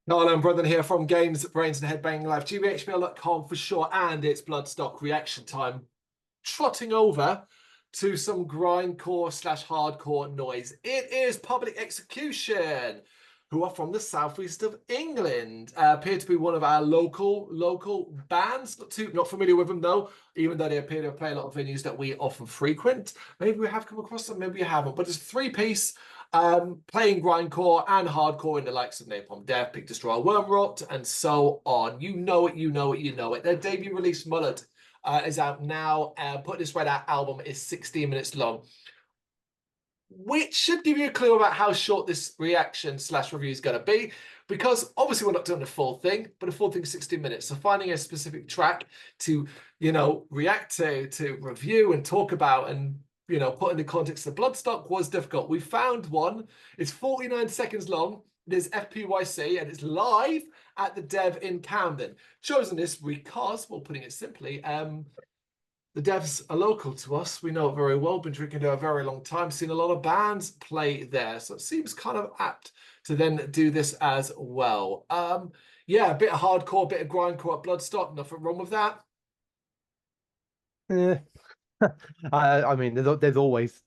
Hello, I'm Brother here from Brrraaains A Head-Banging Life, gbhblofficial for sure, and it's Bloodstock reaction time. Trotting over to some grindcore slash hardcore noise. It is Public Execution, who are from the southeast of England. Appear to be one of our local bands. Not familiar with them though, even though they appear to play a lot of venues that we often frequent. Maybe we have come across them, maybe we haven't. But it's a three-piece playing grindcore and hardcore in the likes of Napalm Death, Pig Destroyer, Wormrot, and so on. You know it, you know it, you know it. Their debut release, Mullet, is out now. Put This Way, that album is 16 minutes long, which should give you a clue about how short this reaction slash review is going to be, because obviously we're not doing the full thing, but the full thing is 16 minutes. So finding a specific track to, react to review and talk about and, put in the context of Bloodstock was difficult. We found one. It's 49 seconds long. There's F.P.Y.C. and it's live at the Dev in Camden. Chosen this because, well, putting it simply, the Devs are local to us. We know it very well. Been drinking there a very long time. Seen a lot of bands play there. So it seems kind of apt to then do this as well. Yeah, a bit of hardcore, a bit of grindcore at Bloodstock. Nothing wrong with that. Yeah. I mean, there's always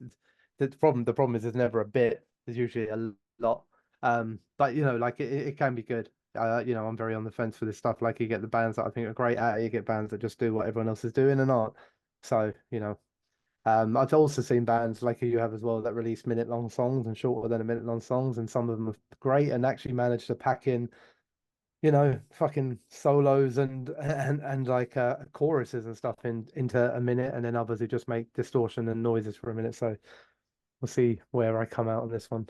the problem. The problem is there's never a bit. There's usually a lot. But like it can be good. I'm very on the fence for this stuff. Like you get the bands that I think are great at it. You get bands that just do what everyone else is doing and aren't. So I've also seen bands like you have as well that release minute-long songs and shorter than a minute-long songs, and some of them are great and actually manage to pack in fucking solos and like choruses and stuff into a minute, and then others who just make distortion and noises for a minute. So we'll see where I come out on this one.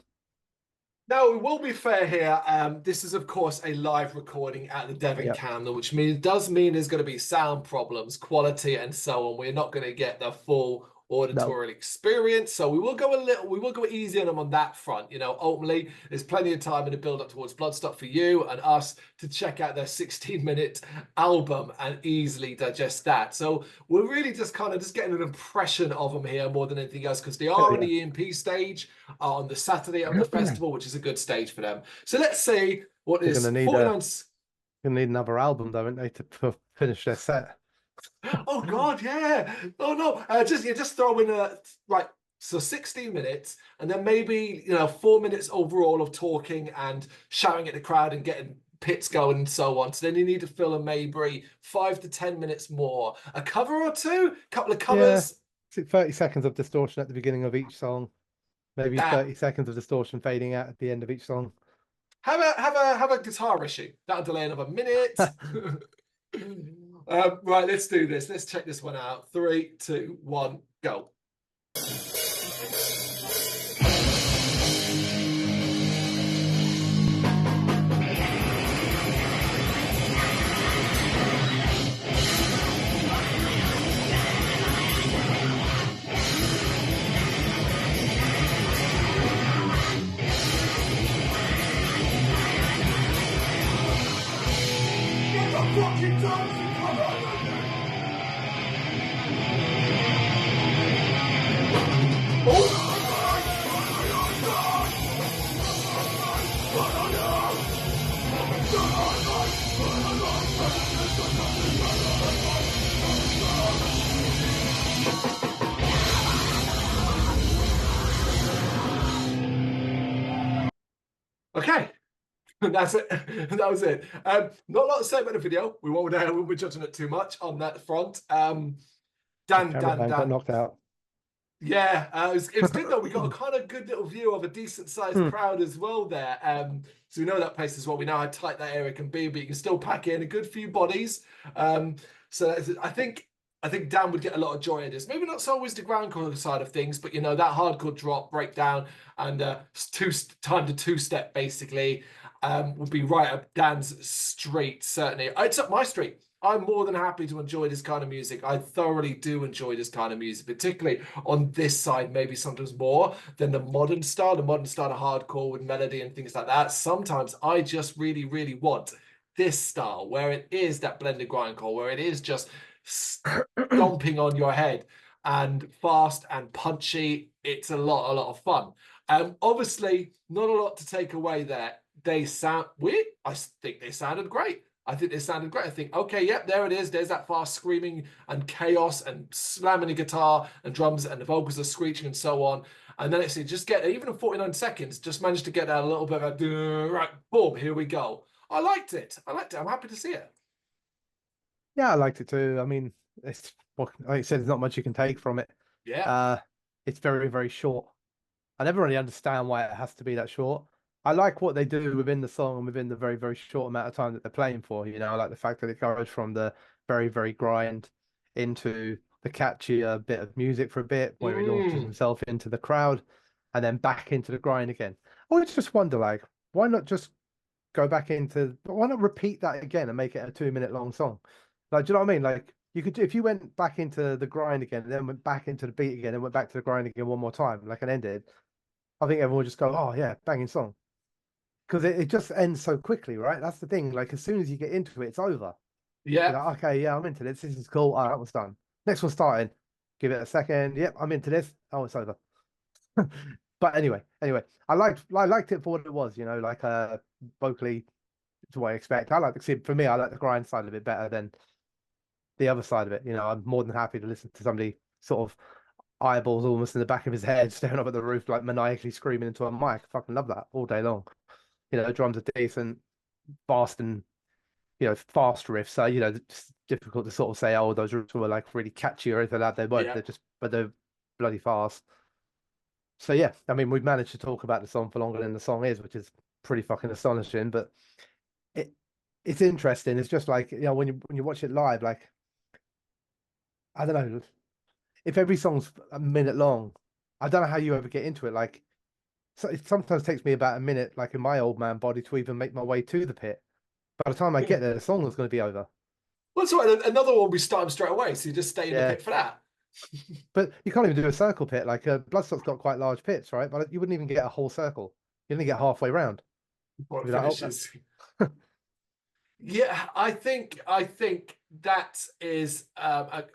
Now, we will be fair here. This is, of course, a live recording at the Devon Camden, which does mean there's going to be sound problems, quality, and so on. We're not going to get the full auditory experience, so we will go easy on them on that front. Ultimately, there's plenty of time in the build up towards Bloodstock for you and us to check out their 16-minute album and easily digest that. So we're really just getting an impression of them here more than anything else, because they are on the EMP stage on the Saturday of the festival, which is a good stage for them. So let's see what is 49. Gonna need another album, though, aren't they, to finish their set? Oh God, yeah. Oh no, just throw in right. So 16 minutes, and then maybe 4 minutes overall of talking and shouting at the crowd and getting pits going and so on. So then you need to fill in maybe 5 to 10 minutes more. A cover or two, a couple of covers. Yeah. 30 seconds of distortion at the beginning of each song. Maybe 30 seconds of distortion fading out at the end of each song. Have a guitar issue. That'll delay another minute. Right, let's do this. Let's check this one out. 3, 2, 1, go. Okay, that's it. That was it. Not a lot to say about the video. We won't be judging it too much on that front. Dan got knocked out. Yeah, it was good though. We got a kind of good little view of a decent sized crowd as well there. So we know that place as well. We know how tight that area can be, but you can still pack in a good few bodies. So I think Dan would get a lot of joy in this. Maybe not so always the grindcore side of things, but that hardcore drop, breakdown, and time to two-step basically would be right up Dan's street. Certainly, it's up my street. I'm more than happy to enjoy this kind of music. I thoroughly do enjoy this kind of music, particularly on this side, maybe sometimes more than the modern style of hardcore with melody and things like that. Sometimes I just really, really want this style where it is that blended grindcore, where it is just stomping on your head and fast and punchy. It's a lot of fun. Obviously, not a lot to take away there. they sound weird. I think they sounded great. I think they sounded great. I think, okay, yep, there it is. There's that fast screaming and chaos and slamming the guitar and drums and the vocals are screeching and so on. And then it's just get, even in 49 seconds, just managed to get that a little bit of a, right, boom, here we go. I liked it. I liked it. I'm happy to see it. Yeah, I liked it too. I mean, it's like I said, there's not much you can take from it. Yeah. It's very, very short. I never really understand why it has to be that short. I like what they do within the song and within the very, very short amount of time that they're playing for. You know, I like the fact that it goes from the very, very grind into the catchier bit of music for a bit, where he launches himself into the crowd, and then back into the grind again. I always just wonder, like, why not just go back into? Why not repeat that again and make it a 2 minute long song? Like, do you know what I mean? Like, you could do if you went back into the grind again, and then went back into the beat again, and went back to the grind again one more time, like an ended. I think everyone would just go, "Oh yeah, banging song," because it just ends so quickly, right? That's the thing. Like as soon as you get into it, it's over. Yeah. You're like, okay, yeah, I'm into this. This is cool. All right, that one's done. Next one's starting. Give it a second. Yep, I'm into this. Oh, it's over. But anyway, I liked it for what it was. You know, like vocally, to what I expect. I like to see. For me, I like the grind side of it better than the other side of it. You know, I'm more than happy to listen to somebody sort of eyeballs almost in the back of his head, staring up at the roof, like maniacally screaming into a mic. I fucking love that all day long. You know, drums are decent, fast and fast riffs. So it's difficult to sort of say, oh, those riffs were like really catchy or anything like that. They weren't. Yeah. But they're bloody fast. So yeah, I mean, we've managed to talk about the song for longer than the song is, which is pretty fucking astonishing. But it's interesting. It's just like when you watch it live, like I don't know. If every song's a minute long, I don't know how you ever get into it. Like, so it sometimes takes me about a minute, like in my old man body, to even make my way to the pit. By the time I get there, the song is going to be over. Well, that's right. Another one we start straight away, so you just stay in the pit for that. But you can't even do a circle pit. Like Bloodstock's got quite large pits, right? But you wouldn't even get a whole circle. You only get halfway round. Before it finishes. Yeah, I think that is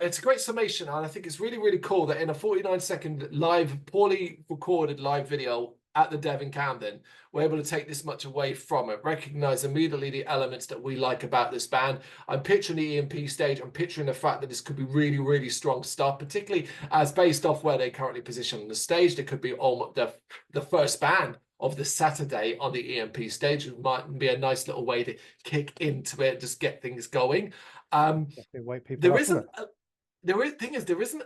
it's a great summation, and I think it's really, really cool that in a 49-second live, poorly recorded live video at the Dev in Camden, we're able to take this much away from it, recognize immediately the elements that we like about this band. I'm picturing the EMP stage. I'm picturing the fact that this could be really, really strong stuff, particularly as based off where they currently position on the stage. They could be almost the first band of the Saturday on the EMP stage. It might be a nice little way to kick into it, just get things going. There isn't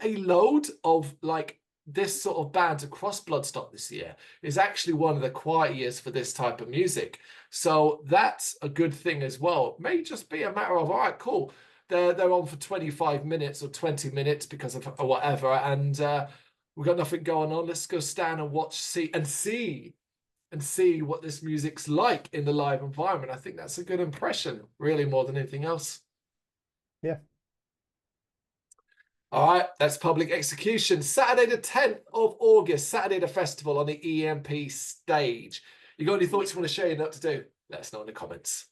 a load of like this sort of bands across Bloodstock this year. Is actually one of the quiet years for this type of music. So that's a good thing as well. It may just be a matter of, all right, cool. They're on for 25 minutes or 20 minutes because of whatever. And we've got nothing going on. Let's go stand and watch, see what this music's like in the live environment. I think that's a good impression, really, more than anything else. Yeah. All right, that's Public Execution. Saturday the 10th of August, Saturday the festival on the EMP stage. You got any thoughts you want to share? You know what to do? Let us know in the comments.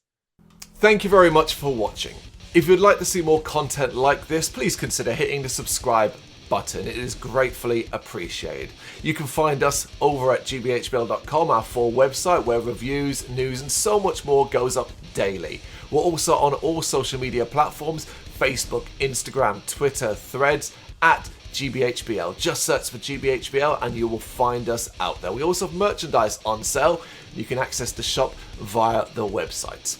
Thank you very much for watching. If you'd like to see more content like this, please consider hitting the subscribe button. It is gratefully appreciated. You can find us over at gbhbl.com, our full website where reviews, news and so much more goes up daily. We're also on all social media platforms: Facebook, Instagram, Twitter, Threads, at gbhbl. Just search for gbhbl and you will find us out there. We also have merchandise on sale. You can access the shop via the website.